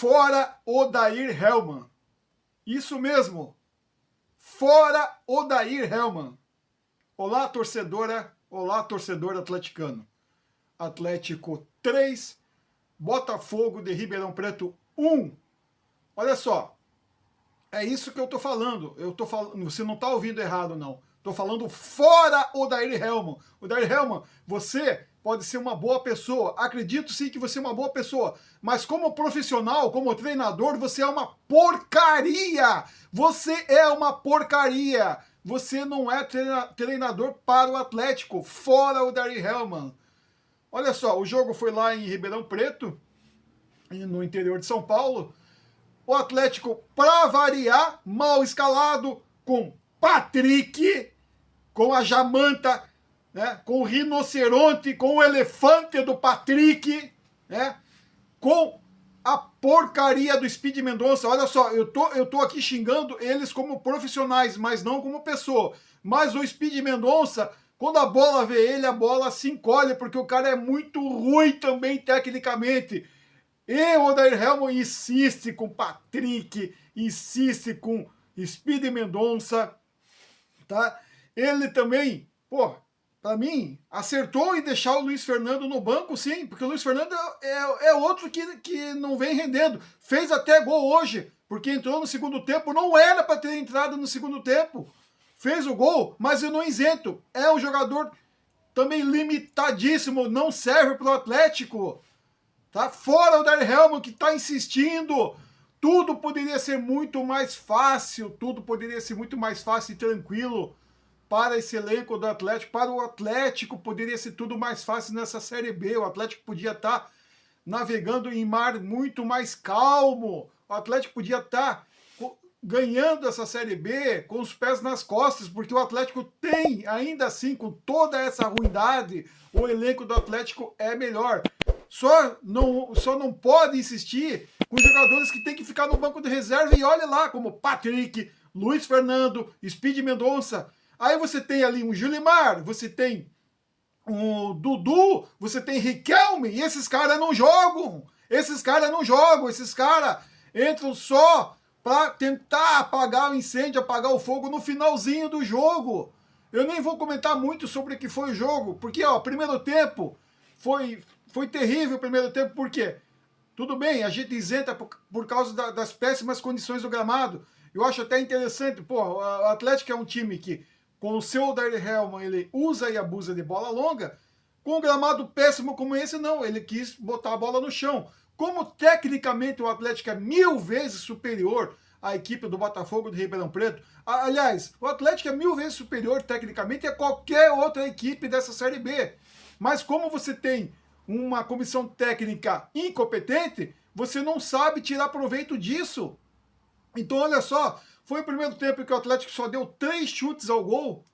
Fora Odair Hellmann. Isso mesmo. Fora Odair Hellmann. Olá, torcedora. Olá, torcedor atleticano. Atlético 3, Botafogo de Ribeirão Preto 1. Olha só. É isso que eu tô falando. Você não tá ouvindo errado, não. Tô falando fora Odair Hellmann. Odair Hellmann, você pode ser uma boa pessoa. Acredito sim que você é uma boa pessoa. Mas como profissional, como treinador, você é uma porcaria. Você é uma porcaria. Você não é treinador para o Atlético. Fora Odair Hellmann. Olha só, o jogo foi lá em Ribeirão Preto, no interior de São Paulo. O Atlético, para variar, mal escalado, com Patrick, com a Jamanta, né, com o rinoceronte, com o elefante do Patrick, né, com a porcaria do Speed Mendonça. Olha só, eu tô aqui xingando eles como profissionais, mas não como pessoa. Mas o Speed Mendonça, quando a bola vê ele, a bola se encolhe, porque o cara é muito ruim também tecnicamente. E o Odair Hellmann insiste com Patrick, insiste com Speed Mendonça, tá? Ele também, pô, pra mim, acertou em deixar o Luiz Fernando no banco, sim, porque o Luiz Fernando é outro que não vem rendendo. Fez até gol hoje, porque entrou no segundo tempo, não era para ter entrado no segundo tempo. Fez o gol, mas eu não isento. É um jogador também limitadíssimo, não serve pro Atlético. Tá? Fora o Odair Hellmann, que está insistindo. Tudo poderia ser muito mais fácil, tudo poderia ser muito mais fácil e tranquilo para esse elenco do Atlético. Para o Atlético poderia ser tudo mais fácil nessa Série B. O Atlético podia estar navegando em mar muito mais calmo. O Atlético podia estar ganhando essa Série B com os pés nas costas, porque o Atlético tem, ainda assim, com toda essa ruindade, o elenco do Atlético é melhor. Só não pode insistir com jogadores que tem que ficar no banco de reserva, e olha lá, como Patrick, Luiz Fernando, Speed Mendonça. Aí você tem ali um Julimar, você tem um Dudu, você tem Riquelme, e esses caras não jogam. Esses caras não jogam, esses caras entram só para tentar apagar o incêndio, apagar o fogo no finalzinho do jogo. Eu nem vou comentar muito sobre o que foi o jogo, porque ó, primeiro tempo foi terrível o primeiro tempo, por quê? Tudo bem, a gente isenta por causa das péssimas condições do gramado. Eu acho até interessante, pô, o Atlético é um time que, com o seu Odair Hellmann, ele usa e abusa de bola longa. Com um gramado péssimo como esse, não, ele quis botar a bola no chão. Como tecnicamente o Atlético é 1000 vezes superior à equipe do Botafogo de Ribeirão Preto, aliás, o Atlético é 1000 vezes superior tecnicamente a qualquer outra equipe dessa Série B. Mas como você tem uma comissão técnica incompetente, você não sabe tirar proveito disso. Então, olha só, foi o primeiro tempo que o Atlético só deu 3 chutes ao gol,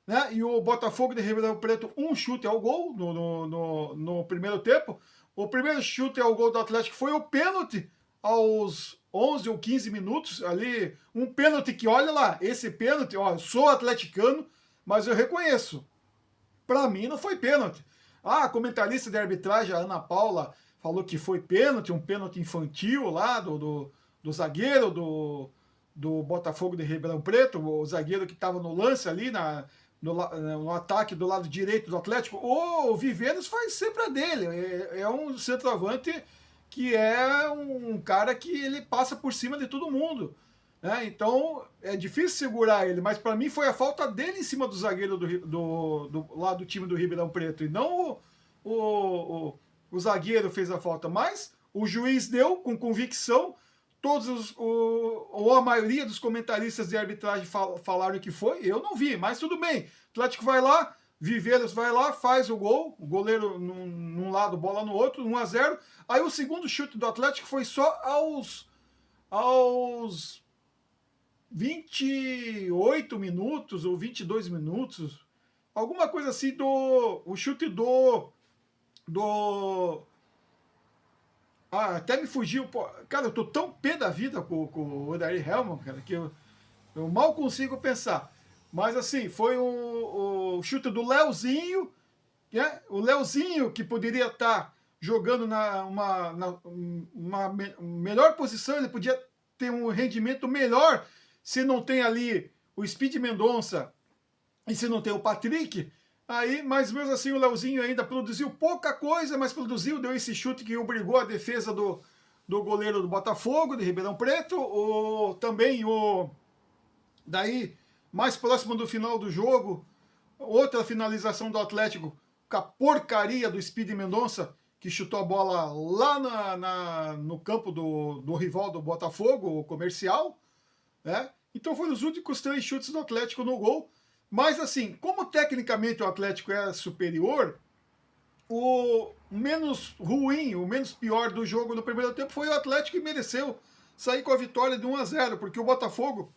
né? E o Botafogo de Ribeirão Preto, 1 chute ao gol no primeiro tempo. O primeiro chute ao gol do Atlético foi o pênalti aos 11 ou 15 minutos, ali, um pênalti que, olha lá, esse pênalti, ó, eu sou atleticano, mas eu reconheço, para mim não foi pênalti. A comentarista de arbitragem, a Ana Paula, falou que foi pênalti, um pênalti infantil lá do zagueiro do Botafogo de Ribeirão Preto, o zagueiro que estava no lance ali, no ataque do lado direito do Atlético. O Viveros faz sempre a dele, é um centroavante que é um cara que ele passa por cima de todo mundo. Né? Então é difícil segurar ele, mas para mim foi a falta dele em cima do zagueiro lá do time do Ribeirão Preto, e não o zagueiro fez a falta, mas o juiz deu com convicção. Ou a maioria dos comentaristas de arbitragem falaram que foi, eu não vi, mas tudo bem. O Atlético vai lá, Viveiros vai lá, faz o gol, o goleiro num lado, bola no outro, 1-0. Aí o segundo chute do Atlético foi só aos 28 minutos ou 22 minutos, alguma coisa assim, o chute até me fugiu, pô. Cara, eu tô tão pé da vida com o Odair Hellmann, cara, que eu mal consigo pensar. Mas assim, foi o chute do Leozinho, né? O Leozinho que poderia estar jogando uma melhor posição, ele podia ter um rendimento melhor se não tem ali o Speed Mendonça e se não tem o Patrick. Aí, mas mesmo assim, o Leozinho ainda produziu pouca coisa, mas produziu, deu esse chute que obrigou a defesa do goleiro do Botafogo, de Ribeirão Preto. Daí, mais próximo do final do jogo, outra finalização do Atlético, com a porcaria do Speed Mendonça, que chutou a bola lá no campo do rival do Botafogo, o Comercial, né? Então foram os únicos 3 chutes do Atlético no gol. Mas assim, como tecnicamente o Atlético é superior, o menos ruim, o menos pior do jogo no primeiro tempo foi o Atlético, que mereceu sair com a vitória de 1-0, porque o Botafogo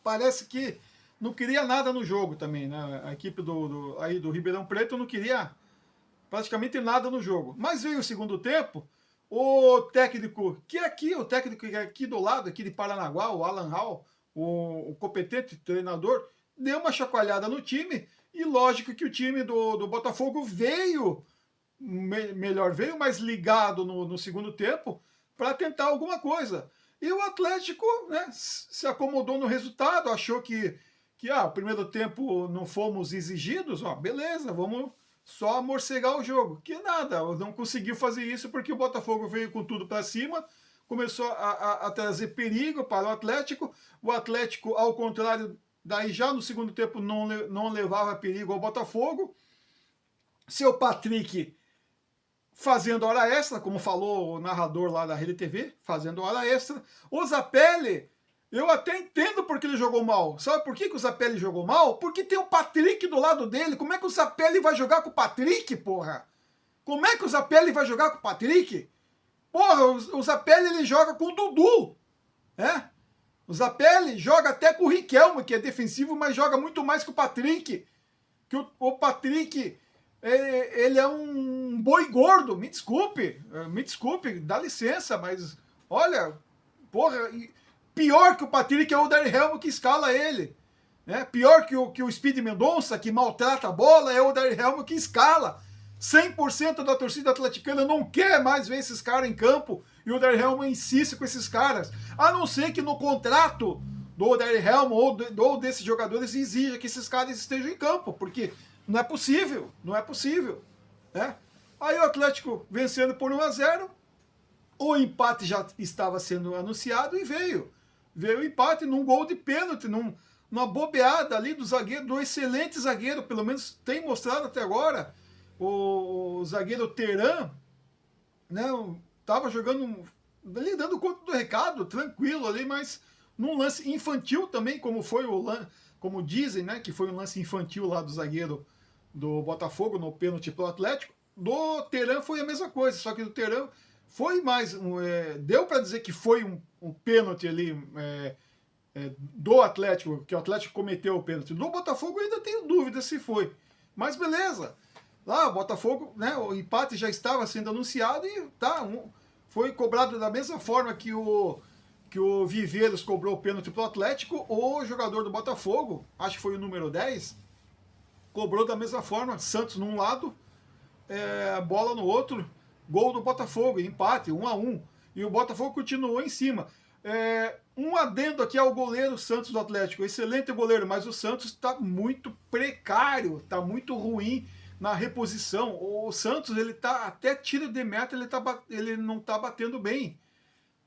parece que não queria nada no jogo também, né? A equipe do Ribeirão Preto não queria praticamente nada no jogo. Mas veio o segundo tempo, o técnico que é aqui do lado, aqui de Paranaguá, o Alan Hall, o competente treinador, deu uma chacoalhada no time, e lógico que o time do Botafogo veio mais ligado no segundo tempo para tentar alguma coisa. E o Atlético, né, se acomodou no resultado, achou que o primeiro tempo não fomos exigidos, beleza, vamos só morcegar o jogo. Que nada, não conseguiu fazer isso porque o Botafogo veio com tudo para cima, começou a trazer perigo para o Atlético. O Atlético, ao contrário, daí já no segundo tempo não levava perigo ao Botafogo. Seu Patrick fazendo hora extra, como falou o narrador lá da Rede TV, fazendo hora extra. O Zapelli, eu até entendo porque ele jogou mal. Sabe por que o Zapelli jogou mal? Porque tem o Patrick do lado dele. Como é que o Zapelli vai jogar com o Patrick, porra? Como é que o Zapelli vai jogar com o Patrick? Porra, o Zapelli ele joga com o Dudu, né? O Zapelli joga até com o Riquelme, que é defensivo, mas joga muito mais que o Patrick. Que o Patrick, ele é um boi gordo, me desculpe, dá licença, mas olha, porra, pior que o Patrick é o Odair Helma que escala ele. Né? Pior que o Speed Mendonça, que maltrata a bola, é o Odair Helma que escala. 100% da torcida atleticana não quer mais ver esses caras em campo, e o Odair Helma insiste com esses caras, a não ser que no contrato do Odair Helma ou desses jogadores exija que esses caras estejam em campo, porque não é possível, né? Aí o Atlético vencendo por 1-0, o empate já estava sendo anunciado e veio o empate num gol de pênalti, numa bobeada ali do zagueiro, do excelente zagueiro, pelo menos tem mostrado até agora, o zagueiro Teran, né, tava jogando ali, dando conta do recado, tranquilo ali, mas num lance infantil também, como dizem, né, que foi um lance infantil lá do zagueiro do Botafogo no pênalti pro Atlético. Do Teran foi a mesma coisa, só que do Teran foi mais deu para dizer que foi um pênalti ali do Atlético, que o Atlético cometeu o pênalti. Do Botafogo eu ainda tenho dúvida se foi, mas beleza. Lá o Botafogo, né, o empate já estava sendo anunciado e foi cobrado da mesma forma que o Viveiros cobrou o pênalti pro Atlético. O jogador do Botafogo, acho que foi o número 10, cobrou da mesma forma, Santos num lado, bola no outro, gol do Botafogo, empate, 1-1. E o Botafogo continuou em cima. Um adendo aqui ao goleiro Santos do Atlético, excelente goleiro, mas o Santos está muito precário, está muito ruim na reposição. O Santos, ele tá até tiro de meta, ele não tá batendo bem.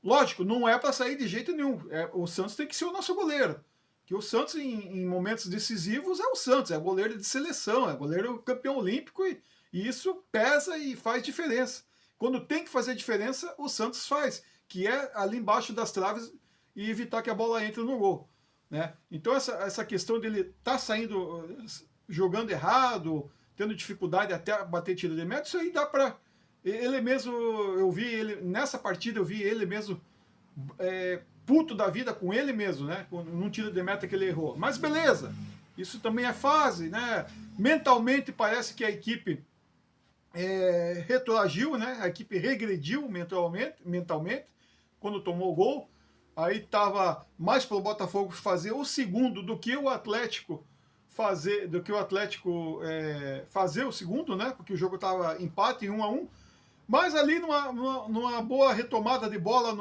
Lógico, não é para sair de jeito nenhum. O Santos tem que ser o nosso goleiro. Que o Santos, em momentos decisivos, é o Santos, é goleiro de seleção, é goleiro campeão olímpico, e isso pesa e faz diferença. Quando tem que fazer diferença, o Santos faz, que é ali embaixo das traves e evitar que a bola entre no gol. Né? Então essa questão dele tá saindo, jogando errado, tendo dificuldade até bater tiro de meta, isso aí dá para ele mesmo, nessa partida eu vi ele mesmo puto da vida com ele mesmo, né? Num tiro de meta que ele errou. Mas beleza, isso também é fase, né? Mentalmente parece que a equipe retroagiu, né? A equipe regrediu mentalmente quando tomou o gol. Aí estava mais para o Botafogo fazer o segundo do que o Atlético fazer o segundo, né? Porque o jogo estava empate em 1-1. Mas ali numa boa retomada de bola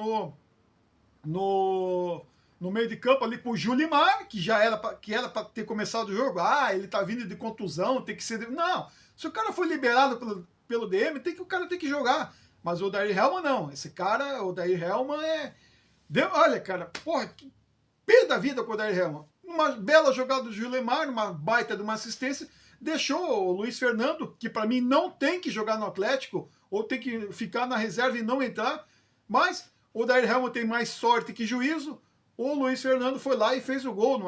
no meio de campo ali com o Julimar, que já era para ter começado o jogo. Ah, ele tá vindo de contusão, tem que ser. Não, se o cara foi liberado pelo DM, o cara tem que jogar. Mas o Odair Helman não. Esse cara, o Odair Helman olha, cara, porra, que pé da vida com o Odair Helman. Uma bela jogada do Julimar, uma baita de uma assistência, deixou o Luiz Fernando, que para mim não tem que jogar no Atlético, ou tem que ficar na reserva e não entrar, mas o Odair Helman tem mais sorte que juízo. O Luiz Fernando foi lá e fez o gol.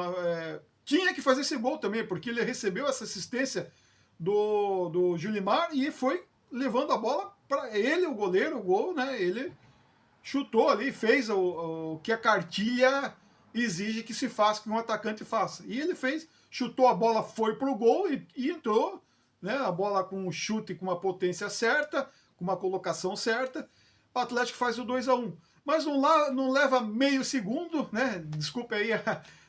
Tinha que fazer esse gol também, porque ele recebeu essa assistência do Julimar e foi levando a bola para ele, o goleiro, o gol, né? Ele chutou ali, fez o que a cartilha exige que se faça, que um atacante faça. E ele fez, chutou a bola, foi pro gol e entrou, né? A bola com um chute com uma potência certa, com uma colocação certa. O Atlético faz o 2-1. Mas não leva meio segundo, né? Desculpe aí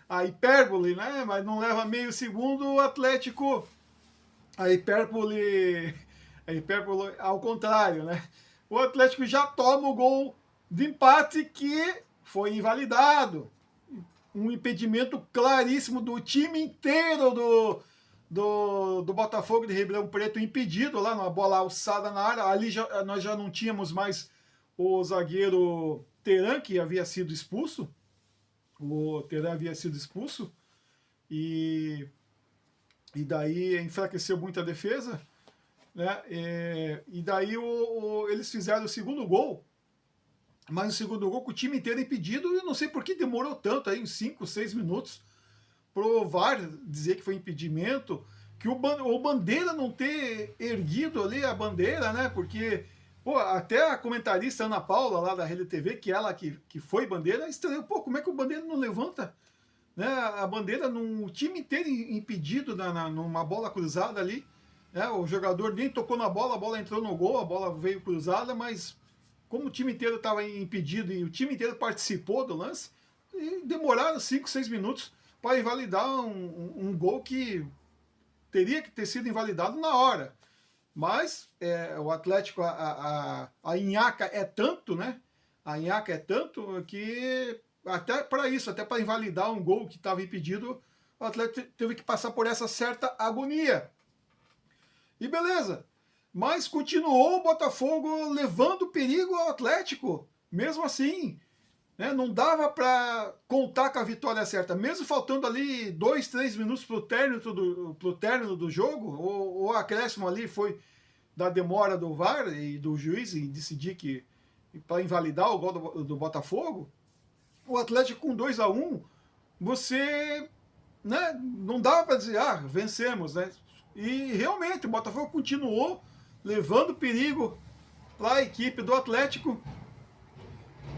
a hipérbole, né? Mas não leva meio segundo, o Atlético. A hipérbole ao contrário, né? O Atlético já toma o gol de empate que foi invalidado. Um impedimento claríssimo do time inteiro do Botafogo de Ribeirão Preto impedido lá, numa bola alçada na área. Ali nós já não tínhamos mais o zagueiro Teran, que havia sido expulso. O Teran havia sido expulso. E daí enfraqueceu muito a defesa. Né? E daí eles fizeram o segundo gol. Mas o segundo gol com o time inteiro impedido. Eu não sei por que demorou tanto, aí, uns 5, 6 minutos, para o VAR dizer que foi impedimento. Que o Bandeira não ter erguido ali a bandeira, né? Porque pô, até a comentarista Ana Paula, lá da Rede TV, que ela que foi bandeira, estranhou, pô, como é que o Bandeira não levanta, né, a bandeira num time inteiro impedido numa bola cruzada ali, né, o jogador nem tocou na bola, a bola entrou no gol, a bola veio cruzada, mas como o time inteiro estava impedido e o time inteiro participou do lance, demoraram 5, 6 minutos para invalidar um gol que teria que ter sido invalidado na hora. Mas o Atlético, a nhaca é tanto, né? A nhaca é tanto que até para isso, até para invalidar um gol que estava impedido, o Atlético teve que passar por essa certa agonia. E beleza. Mas continuou o Botafogo levando perigo ao Atlético. Mesmo assim, né? Não dava para contar com a vitória certa. Mesmo faltando ali 2, 3 minutos para o término do jogo, o acréscimo ali foi da demora do VAR e do juiz em decidir que para invalidar o gol do Botafogo, o Atlético com 2-1, você, né, não dava para dizer, vencemos, né? E realmente o Botafogo continuou levando perigo para a equipe do Atlético.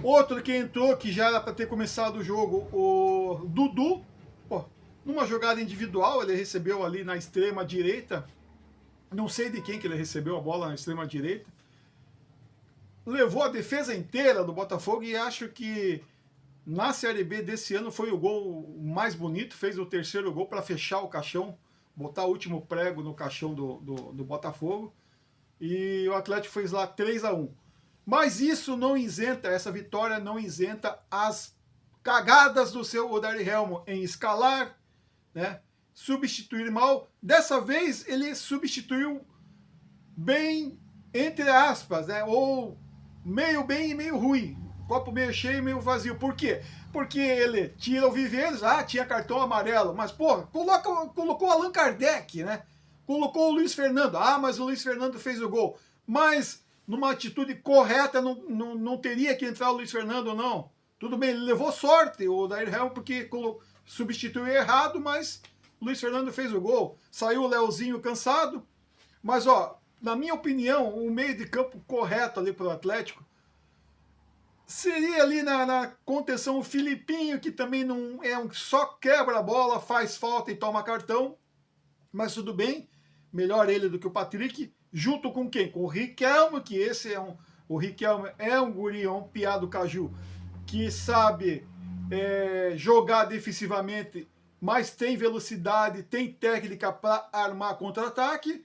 Outro que entrou, que já era para ter começado o jogo, o Dudu, pô, numa jogada individual, ele recebeu ali na extrema direita, não sei de quem que ele recebeu a bola na extrema direita, levou a defesa inteira do Botafogo e acho que na Série B desse ano foi o gol mais bonito, fez o terceiro gol para fechar o caixão, botar o último prego no caixão do Botafogo, e o Atlético fez lá 3-1. Mas isso não isenta, essa vitória não isenta as cagadas do seu Odair Helman em escalar, né, substituir mal. Dessa vez ele substituiu bem, entre aspas, né, ou meio bem e meio ruim. Copo meio cheio e meio vazio. Por quê? Porque ele tira o Viveiros, tinha cartão amarelo, mas, pô, colocou Allan Kardec, né? Colocou o Luiz Fernando. Mas o Luiz Fernando fez o gol. Mas numa atitude correta, não teria que entrar o Luiz Fernando, não. Tudo bem, ele levou sorte, o Odair Helman, porque substituiu errado, mas o Luiz Fernando fez o gol. Saiu o Leozinho cansado. Mas, na minha opinião, o meio de campo correto ali para o Atlético seria ali na contenção o Filipinho, que também não é só quebra a bola, faz falta e toma cartão. Mas tudo bem, melhor ele do que o Patrick. Junto com quem? Com o Riquelme, que o Riquelme é um guri, um piá do caju, que sabe jogar defensivamente, mas tem velocidade, tem técnica para armar contra-ataque.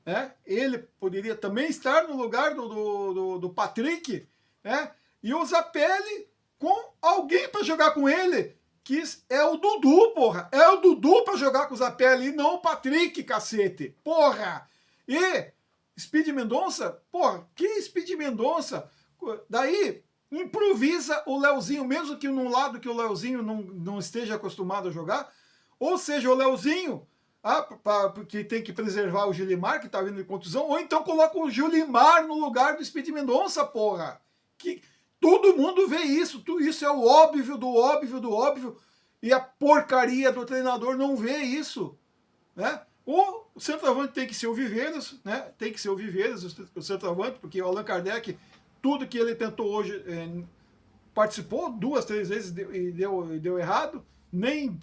né? Ele poderia também estar no lugar do Patrick, né? E o Zapelli com alguém para jogar com ele, que é o Dudu, porra. É o Dudu para jogar com o Zapelli e não o Patrick, cacete. Porra! E Speed Mendonça, porra, que Speed Mendonça? Daí improvisa o Leozinho, mesmo que num lado que o Leozinho não esteja acostumado a jogar, ou seja, o Leozinho, porque tem que preservar o Julimar, que tá vindo de contusão, ou então coloca o Julimar no lugar do Speed Mendonça, porra. Que todo mundo vê isso, isso é o óbvio do óbvio do óbvio, e a porcaria do treinador não vê isso, né? O centroavante tem que ser o Viveiros, né? Tem que ser o Viveiros, o centroavante, porque o Allan Kardec, tudo que ele tentou hoje, participou 2, 3 vezes e deu errado, nem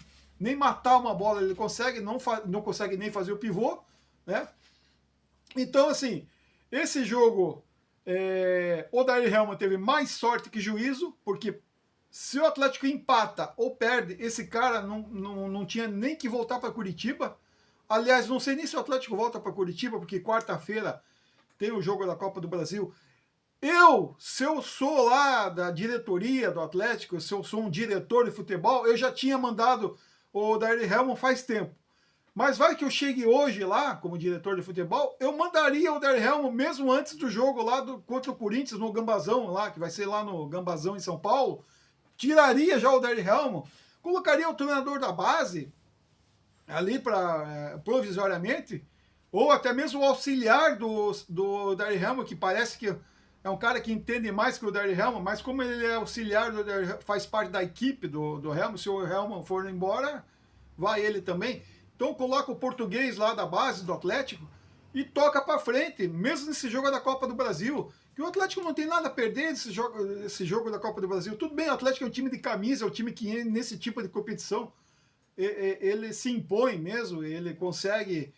matar uma bola ele consegue, não consegue nem fazer o pivô, né? Então, assim, esse jogo, o Dair Helman teve mais sorte que juízo, porque se o Atlético empata ou perde, esse cara não tinha nem que voltar para Curitiba. Aliás, não sei nem se o Atlético volta para Curitiba, porque quarta-feira tem o jogo da Copa do Brasil. Se eu sou lá da diretoria do Atlético, se eu sou um diretor de futebol, eu já tinha mandado o Dair Helman faz tempo. Mas vai que eu chegue hoje lá, como diretor de futebol, eu mandaria o Dair Helman mesmo antes do jogo lá contra o Corinthians, no Gambazão, lá, que vai ser lá no Gambazão, em São Paulo. Tiraria já o Dair Helman, colocaria o treinador da base ali provisoriamente, ou até mesmo o auxiliar do Dair Helman, que parece que é um cara que entende mais que o Dair Helman, mas como ele é auxiliar do Dair Helman, faz parte da equipe do Helman, se o Helman for embora, vai ele também. Então coloca o português lá da base do Atlético e toca para frente, mesmo nesse jogo da Copa do Brasil, que o Atlético não tem nada a perder esse jogo da Copa do Brasil. Tudo bem, o Atlético é um time de camisa, é um time que nesse tipo de competição ele se impõe mesmo, ele consegue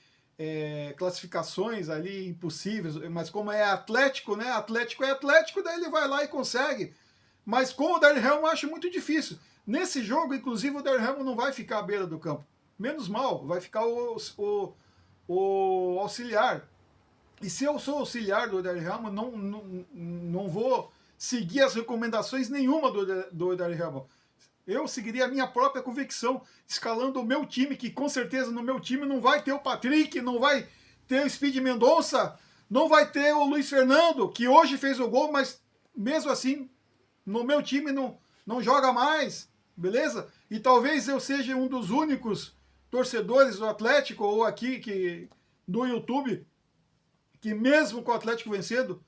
classificações ali impossíveis, mas como é Atlético, né? Atlético é Atlético, daí ele vai lá e consegue. Mas com o Dair Helman eu acho muito difícil. Nesse jogo, inclusive, o Dair Helman não vai ficar à beira do campo. Menos mal, vai ficar o auxiliar. E se eu sou auxiliar do Dair Helman, não vou seguir as recomendações nenhuma do Dair Helman. Eu seguiria a minha própria convicção, escalando o meu time, que com certeza no meu time não vai ter o Patrick, não vai ter o Speed Mendonça, não vai ter o Luiz Fernando, que hoje fez o gol, mas mesmo assim, no meu time não joga mais, beleza? E talvez eu seja um dos únicos torcedores do Atlético, ou aqui do YouTube, que mesmo com o Atlético vencendo,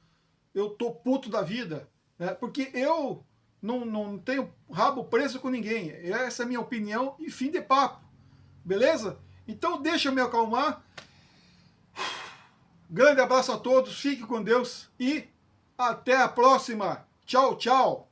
eu tô puto da vida, né? Porque eu não tenho rabo preso com ninguém. Essa é a minha opinião e fim de papo. Beleza? Então deixa eu me acalmar. Grande abraço a todos, fique com Deus e até a próxima. Tchau, tchau.